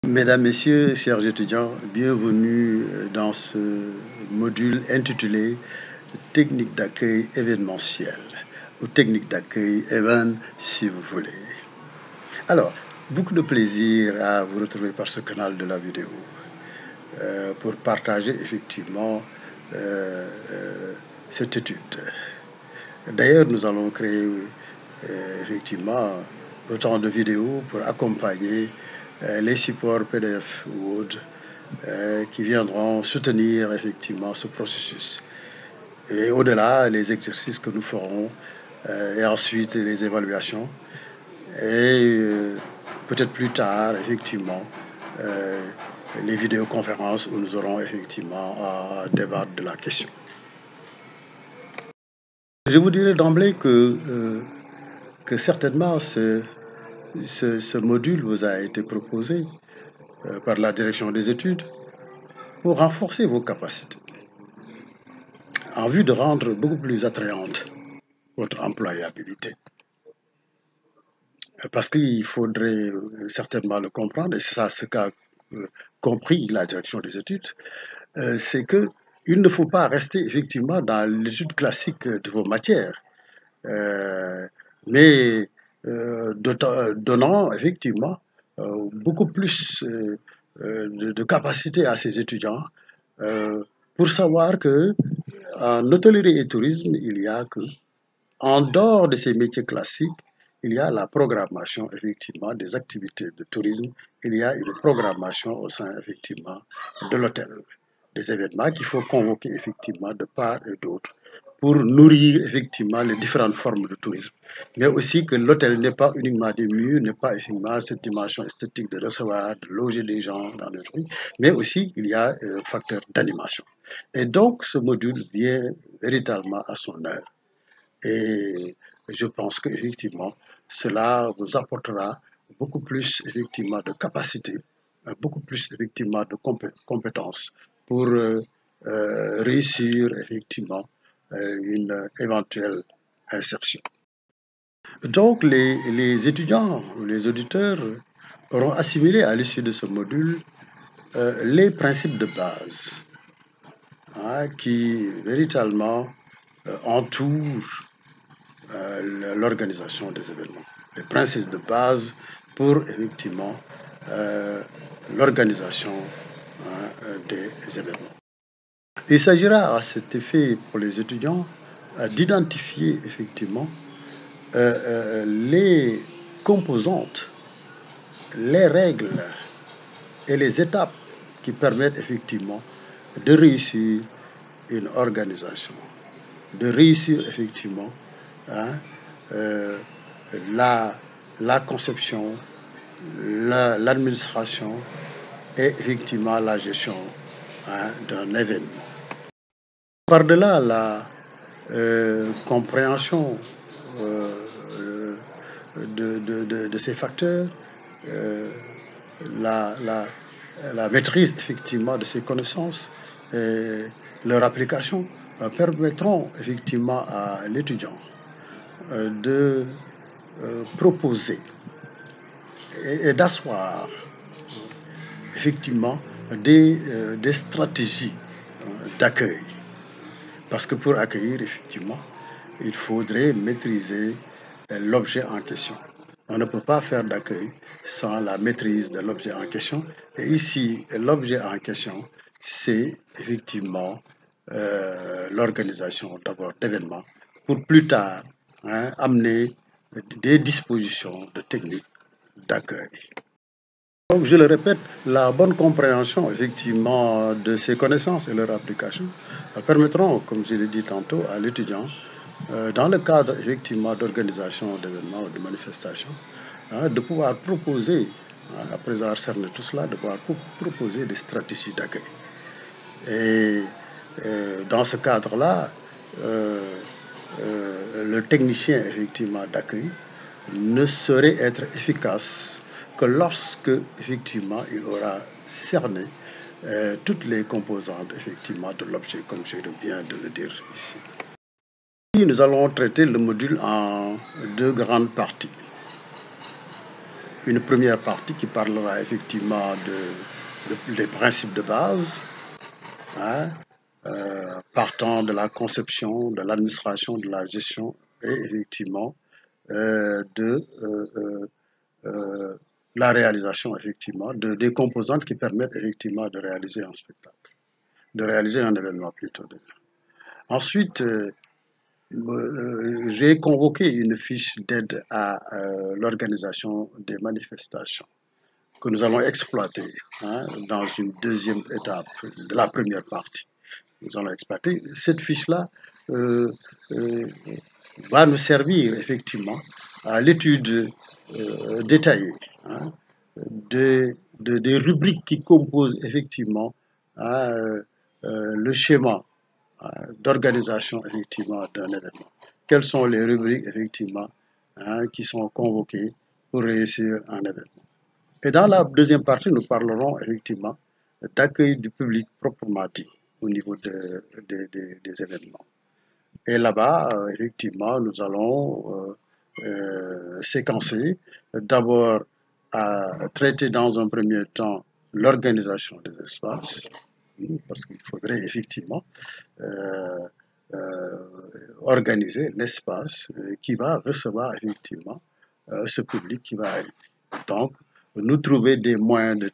Mesdames, Messieurs, chers étudiants, bienvenue dans ce module intitulé Technique d'accueil événementiel ou technique d'accueil event si vous voulez. Alors, beaucoup de plaisir à vous retrouver par ce canal de la vidéo pour partager effectivement cette étude. D'ailleurs, nous allons créer effectivement autant de vidéos pour accompagner les supports PDF ou autres qui viendront soutenir effectivement ce processus. Et au-delà, les exercices que nous ferons et ensuite les évaluations et peut-être plus tard, effectivement, les vidéoconférences où nous aurons effectivement à débattre de la question. Je vous dirais d'emblée que certainement ce module vous a été proposé par la direction des études pour renforcer vos capacités en vue de rendre beaucoup plus attrayante votre employabilité. Parce qu'il faudrait certainement le comprendre, et c'est ça ce qu'a compris la direction des études, c'est qu'il ne faut pas rester effectivement dans l'étude classique de vos matières, mais donnant effectivement beaucoup plus de capacité à ces étudiants pour savoir que en hôtellerie et tourisme, il y a que, en dehors de ces métiers classiques, il y a la programmation effectivement des activités de tourisme, il y a une programmation au sein effectivement de l'hôtel, des événements qu'il faut convoquer effectivement de part et d'autre pour nourrir effectivement les différentes formes de tourisme. Mais aussi que l'hôtel n'est pas uniquement des murs, n'est pas effectivement cette dimension esthétique de recevoir, de loger des gens dans le truc, mais aussi il y a un facteur d'animation. Et donc ce module vient véritablement à son heure. Et je pense qu'effectivement, cela vous apportera beaucoup plus effectivement de capacité, beaucoup plus effectivement de compétences pour réussir effectivement une éventuelle insertion. Donc les étudiants ou les auditeurs auront assimilé à l'issue de ce module les principes de base qui véritablement entourent l'organisation des événements. Les principes de base pour effectivement l'organisation des événements. Il s'agira à cet effet pour les étudiants d'identifier effectivement les composantes, les règles et les étapes qui permettent effectivement de réussir une organisation, de réussir effectivement la conception, l'administration et effectivement la gestion d'un événement. Par-delà la compréhension de ces facteurs, la maîtrise effectivement de ces connaissances et leur application permettront effectivement à l'étudiant de proposer et d'asseoir effectivement des stratégies d'accueil. Parce que pour accueillir, effectivement, il faudrait maîtriser l'objet en question. On ne peut pas faire d'accueil sans la maîtrise de l'objet en question. Et ici, l'objet en question, c'est effectivement l'organisation d'abord d'événements pour plus tard amener des dispositions de techniques d'accueil. Donc, je le répète, la bonne compréhension effectivement de ces connaissances et leur application permettront, comme je l'ai dit tantôt, à l'étudiant, dans le cadre effectivement d'organisation d'événements ou de manifestations, de pouvoir proposer, après avoir cerné tout cela, de pouvoir proposer des stratégies d'accueil. Et dans ce cadre-là, le technicien effectivement d'accueil ne saurait être efficace que lorsque effectivement il aura cerné toutes les composantes effectivement de l'objet, comme je viens de le dire ici. Nous allons traiter le module en deux grandes parties. une première partie qui parlera effectivement des principes de base, hein, partant de la conception, de l'administration, de la gestion et effectivement de la réalisation effectivement des composantes qui permettent effectivement de réaliser un spectacle, de réaliser un événement plutôt. Ensuite, j'ai convoqué une fiche d'aide à l'organisation des manifestations que nous allons exploiter dans une deuxième étape de la première partie. Nous allons exploiter. Cette fiche-là va nous servir effectivement à l'étude détaillée des rubriques qui composent effectivement le schéma d'organisation effectivement d'un événement. Quelles sont les rubriques effectivement qui sont convoquées pour réussir un événement. Et dans la deuxième partie, nous parlerons effectivement d'accueil du public proprement dit au niveau des événements. Et là-bas, effectivement, nous allons séquencer d'abord à traiter dans un premier temps l'organisation des espaces, parce qu'il faudrait effectivement organiser l'espace qui va recevoir effectivement ce public qui va arriver. Donc, nous trouver des moyens des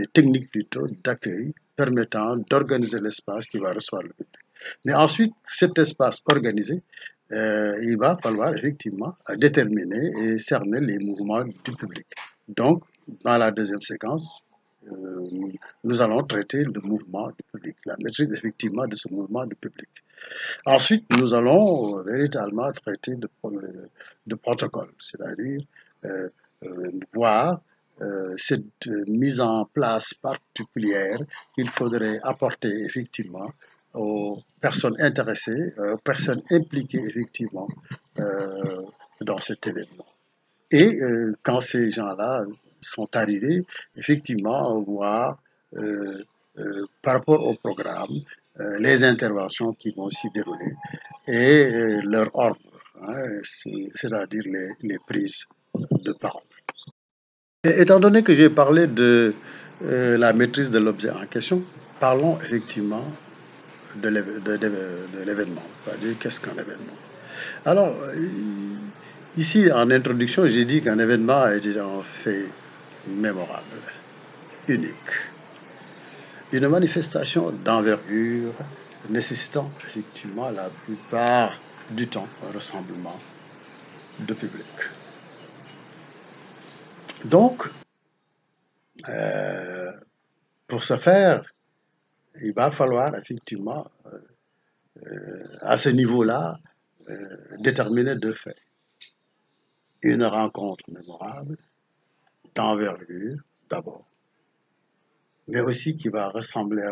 techniques plutôt d'accueil permettant d'organiser l'espace qui va recevoir le public. Mais ensuite, cet espace organisé, il va falloir effectivement déterminer et cerner les mouvements du public. Donc, dans la deuxième séquence, nous allons traiter le mouvement du public, la maîtrise effectivement de ce mouvement du public. Ensuite, nous allons véritablement traiter de protocole, c'est-à-dire voir cette mise en place particulière qu'il faudrait apporter effectivement aux personnes intéressées, aux personnes impliquées effectivement dans cet événement. Et quand ces gens-là sont arrivés, effectivement, voir par rapport au programme, les interventions qui vont s'y dérouler et leur ordre, c'est-à-dire les prises de parole. Et étant donné que j'ai parlé de la maîtrise de l'objet en question, parlons effectivement de l'événement, c'est-à-dire qu'est-ce qu'un événement. Alors, ici en introduction, j'ai dit qu'un événement est un fait mémorable, unique. Une manifestation d'envergure nécessitant effectivement la plupart du temps un rassemblement de public. Donc, pour ce faire, il va falloir effectivement, à ce niveau-là, déterminer deux faits. Une rencontre mémorable, d'envergure d'abord, mais aussi qui va rassembler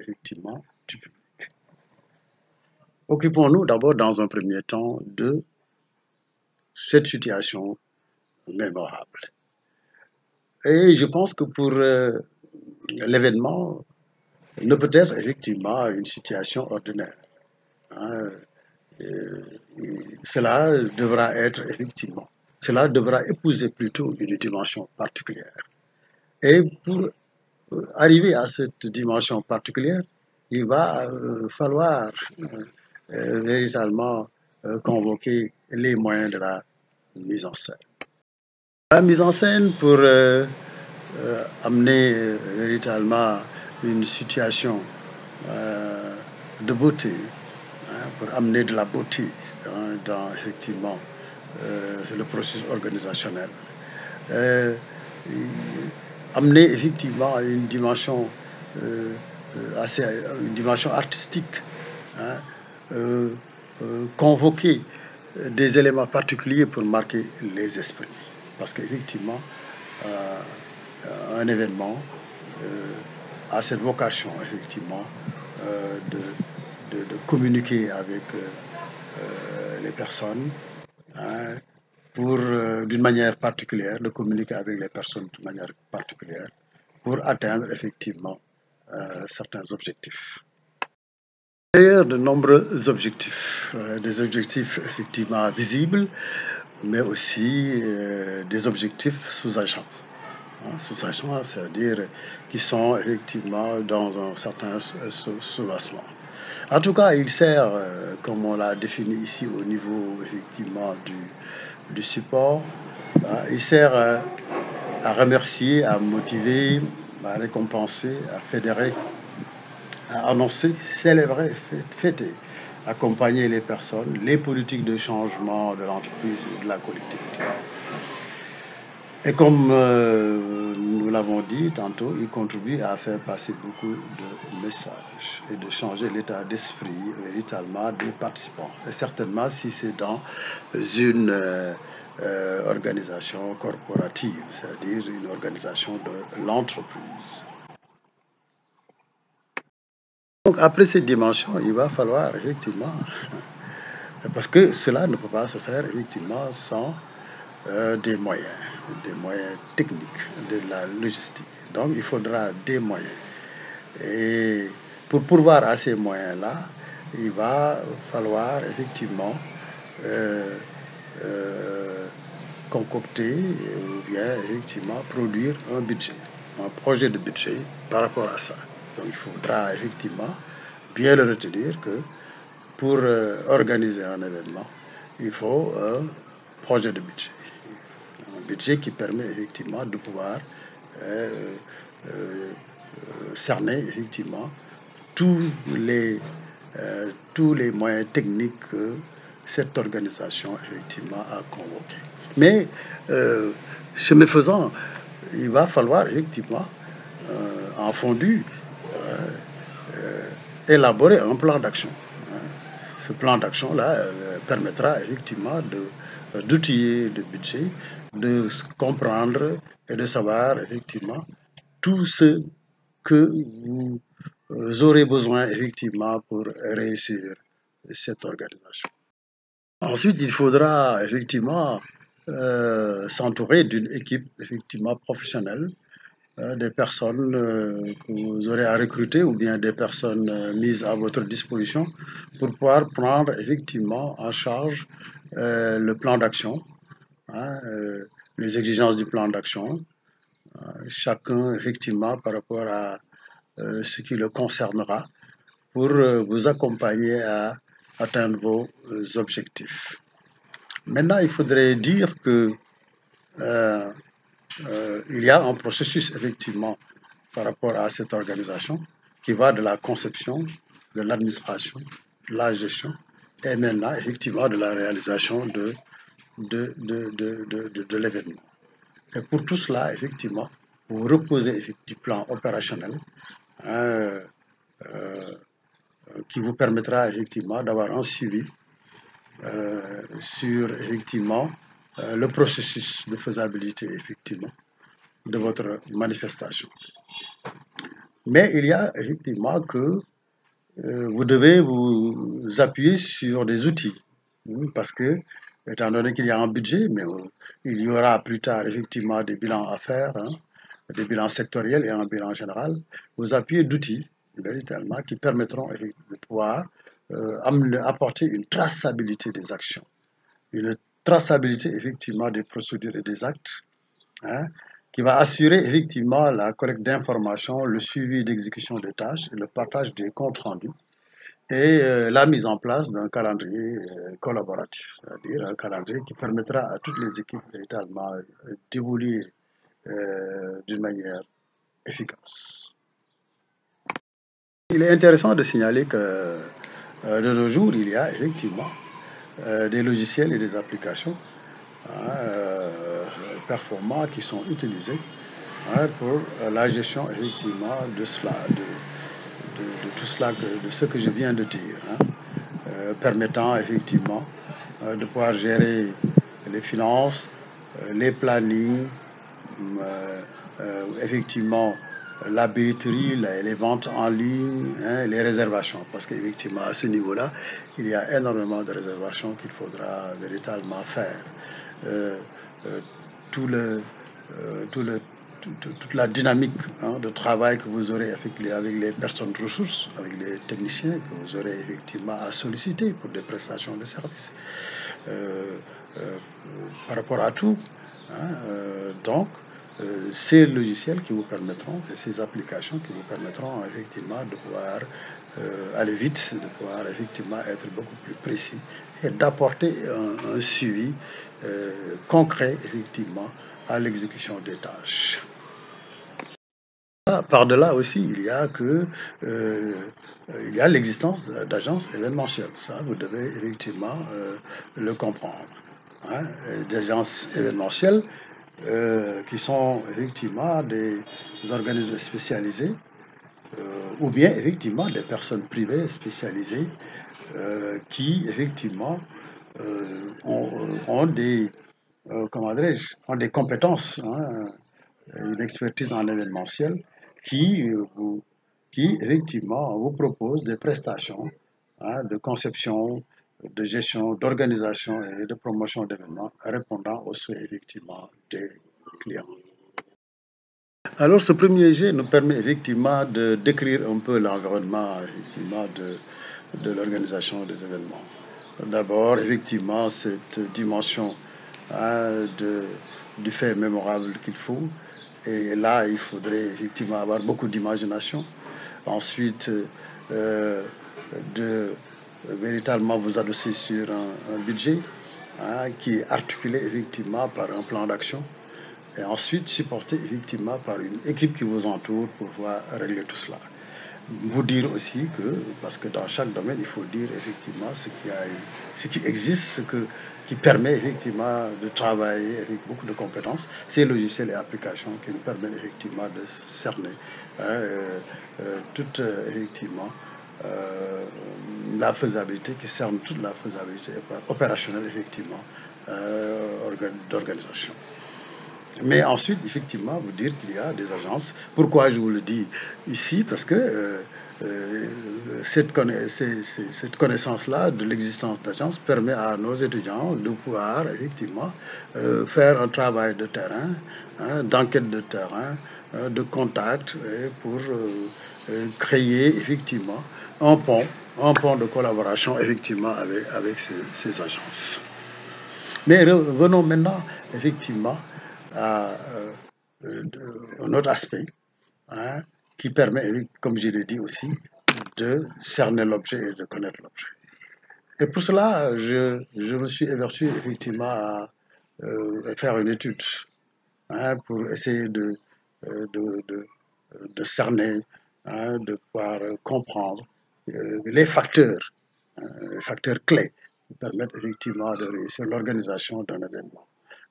effectivement du public. Occupons-nous d'abord dans un premier temps de cette situation mémorable. Et je pense que pour l'événement, ne peut être effectivement une situation ordinaire. Cela devra être effectivement, cela devra épouser plutôt une dimension particulière. Et pour arriver à cette dimension particulière, il va falloir véritablement convoquer les moyens de la mise en scène. La mise en scène pour amener véritablement une situation de beauté, pour amener de la beauté dans effectivement le processus organisationnel. Amener effectivement une dimension une dimension artistique, convoquer des éléments particuliers pour marquer les esprits. Parce qu'effectivement, un événement a cette vocation, effectivement, de communiquer avec les personnes pour, d'une manière particulière, de communiquer avec les personnes d'une manière particulière pour atteindre effectivement certains objectifs. D'ailleurs, de nombreux objectifs, des objectifs effectivement visibles, mais aussi des objectifs sous-jacents. Sous-jacents, c'est-à-dire qui sont effectivement dans un certain soubassement. En tout cas, il sert, comme on l'a défini ici au niveau effectivement du support, il sert à remercier, à motiver, à récompenser, à fédérer, à annoncer, célébrer, fêter, accompagner les personnes, les politiques de changement de l'entreprise ou de la collectivité. Et comme nous l'avons dit tantôt, il contribue à faire passer beaucoup de messages et de changer l'état d'esprit véritablement des participants. Et certainement si c'est dans une organisation corporative, c'est-à-dire une organisation de l'entreprise. Donc après cette dimension, il va falloir effectivement, parce que cela ne peut pas se faire effectivement sans des moyens techniques, de la logistique. Donc il faudra des moyens. Et pour pourvoir à ces moyens-là, il va falloir effectivement concocter ou bien effectivement produire un budget, un projet de budget par rapport à ça. Donc il faudra effectivement bien le retenir que pour organiser un événement, il faut un projet de budget. Un budget qui permet effectivement de pouvoir cerner effectivement tous les moyens techniques que cette organisation effectivement a convoqués. Mais chemin faisant, il va falloir effectivement en fondu élaborer un plan d'action. Ce plan d'action-là permettra effectivement d'outiller le budget, de comprendre et de savoir effectivement tout ce que vous aurez besoin effectivement pour réussir cette organisation. Ensuite, il faudra effectivement s'entourer d'une équipe effectivement professionnelle, des personnes que vous aurez à recruter ou bien des personnes mises à votre disposition pour pouvoir prendre effectivement en charge le plan d'action, les exigences du plan d'action, chacun effectivement par rapport à ce qui le concernera pour vous accompagner à atteindre vos objectifs. Maintenant, il faudrait dire que il y a un processus effectivement par rapport à cette organisation qui va de la conception, de l'administration, de la gestion et maintenant effectivement de la réalisation de l'événement. Et pour tout cela, effectivement, vous reposez du plan opérationnel qui vous permettra effectivement d'avoir un suivi sur effectivement le processus de faisabilité effectivement de votre manifestation. Mais il y a effectivement que vous devez vous appuyer sur des outils parce que étant donné qu'il y a un budget, mais il y aura plus tard effectivement des bilans à faire, des bilans sectoriels et un bilan général, vous appuyez d'outils véritablement qui permettront de pouvoir apporter une traçabilité des actions, une traçabilité effectivement des procédures et des actes, qui va assurer effectivement la collecte d'informations, le suivi d'exécution des tâches et le partage des comptes rendus et la mise en place d'un calendrier collaboratif, c'est-à-dire un calendrier qui permettra à toutes les équipes véritablement d'évoluer d'une manière efficace. Il est intéressant de signaler que de nos jours, il y a effectivement des logiciels et des applications performants qui sont utilisés pour la gestion effectivement de cela, de tout cela, de ce que je viens de dire, permettant effectivement de pouvoir gérer les finances, les plannings, effectivement la billetterie, les ventes en ligne, les réservations. Parce qu'effectivement, à ce niveau-là, il y a énormément de réservations qu'il faudra véritablement faire. Toute la dynamique de travail que vous aurez avec les personnes ressources, avec les techniciens que vous aurez effectivement à solliciter pour des prestations de services. euh, par rapport à tout. Hein, donc, ces logiciels qui vous permettront, ces applications qui vous permettront effectivement de pouvoir aller vite, de pouvoir effectivement être beaucoup plus précis et d'apporter un suivi concret effectivement à l'exécution des tâches. Par-delà aussi, il y a l'existence d'agences événementielles. Ça, vous devez effectivement le comprendre. Hein. Des agences événementielles qui sont effectivement des organismes spécialisés ou bien effectivement des personnes privées spécialisées qui effectivement ont des, comment dirais-je, ont des compétences, hein, une expertise en événementiel qui, qui effectivement vous propose des prestations, hein, de conception, de gestion, d'organisation et de promotion d'événements répondant aux souhaits effectivement des clients. Alors, ce premier jet nous permet effectivement de décrire un peu l'environnement effectivement de l'organisation des événements. D'abord, effectivement, cette dimension, hein, du fait mémorable qu'il faut. Et là, il faudrait effectivement avoir beaucoup d'imagination. Ensuite, euh, de véritablement vous adosser sur un budget, hein, qui est articulé effectivement par un plan d'action et ensuite supporté effectivement par une équipe qui vous entoure pour pouvoir régler tout cela. Vous dire aussi que, parce que dans chaque domaine, il faut dire effectivement ce qui existe, qui permet effectivement de travailler avec beaucoup de compétences, ces logiciels et applications qui nous permettent effectivement de cerner, hein, toute effectivement euh, la faisabilité, qui cerne toute la faisabilité opérationnelle effectivement d'organisation. Mais ensuite, effectivement, vous dire qu'il y a des agences. Pourquoi je vous le dis ici? Parce que euh, cette connaissance-là de l'existence d'agences permet à nos étudiants de pouvoir effectivement faire un travail de terrain, hein, d'enquête de terrain, de contact, pour créer effectivement un pont, un pont de collaboration effectivement avec ces agences. Mais revenons maintenant effectivement à un autre aspect, hein, qui permet, comme je l'ai dit aussi, de cerner l'objet et de connaître l'objet. Et pour cela, je me suis évertué effectivement à faire une étude, hein, pour essayer de cerner, hein, de pouvoir comprendre les facteurs clés qui permettent effectivement de réussir l'organisation d'un événement.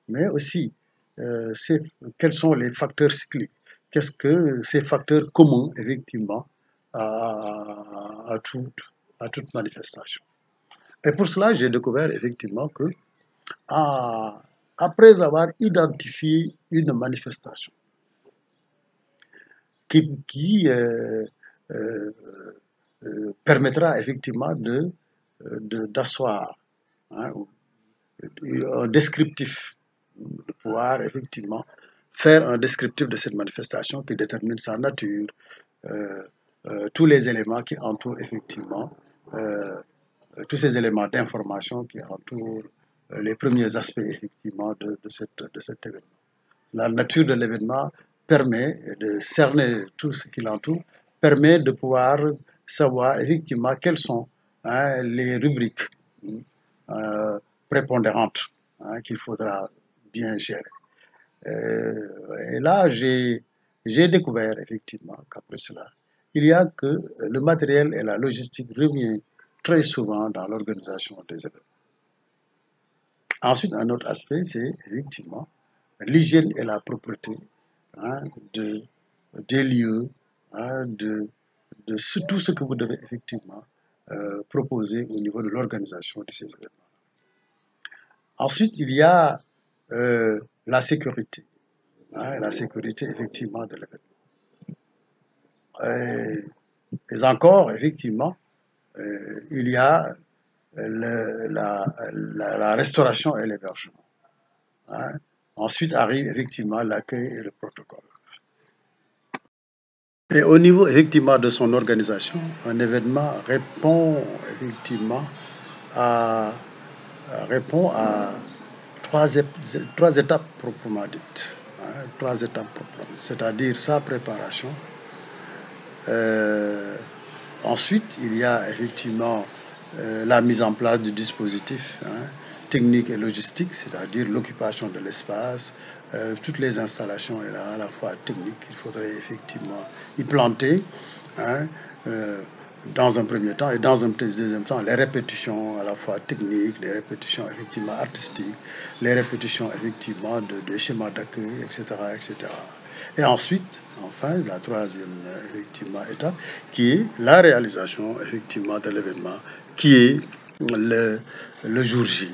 Mais aussi, c'est, quels sont les facteurs cycliques? Qu'est-ce que ces facteurs communs, effectivement, à, à toute manifestation? Et pour cela, j'ai découvert effectivement que, après avoir identifié une manifestation qui euh, permettra effectivement d'asseoir, hein, un descriptif, de pouvoir effectivement faire un descriptif de cette manifestation qui détermine sa nature, euh, tous les éléments qui entourent effectivement, euh, tous ces éléments d'information qui entourent les premiers aspects effectivement de cet événement. La nature de l'événement permet de cerner tout ce qui l'entoure, permet de pouvoir savoir effectivement quelles sont, hein, les rubriques, euh, prépondérantes, hein, qu'il faudra bien gérer. Et là, j'ai découvert effectivement qu'après cela, il y a que le matériel et la logistique revient très souvent dans l'organisation des événements. Ensuite, un autre aspect, c'est effectivement l'hygiène et la propreté, hein, de, des lieux, hein, tout ce que vous devez effectivement proposer au niveau de l'organisation de ces événements. Ensuite, il y a la sécurité, hein, la sécurité effectivement de l'événement. Et encore, effectivement, il y a la restauration et l'hébergement. Hein. Ensuite arrive effectivement l'accueil et le protocole. Et au niveau effectivement de son organisation, un événement répond effectivement à, répond trois étapes proprement dites. Hein, trois étapes proprement, c'est-à-dire sa préparation. Ensuite, il y a effectivement la mise en place du dispositif, hein, technique et logistique, c'est-à-dire l'occupation de l'espace, toutes les installations et là, à la fois technique, il faudrait effectivement y planter, hein, dans un premier temps, et dans un deuxième temps, les répétitions à la fois techniques, les répétitions effectivement artistiques, les répétitions effectivement de schémas d'accueil, etc., etc. Et ensuite, enfin, la troisième effectivement étape, qui est la réalisation effectivement de l'événement, qui est le jour J,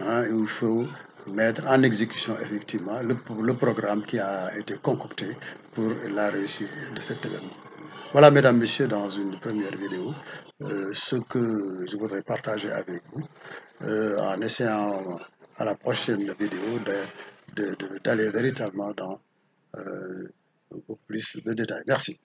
hein, où il faut mettre en exécution effectivement le programme qui a été concocté pour la réussite de cet événement. Voilà, mesdames, messieurs, dans une première vidéo, ce que je voudrais partager avec vous, en essayant à la prochaine vidéo d'aller véritablement dans beaucoup plus de détails. Merci.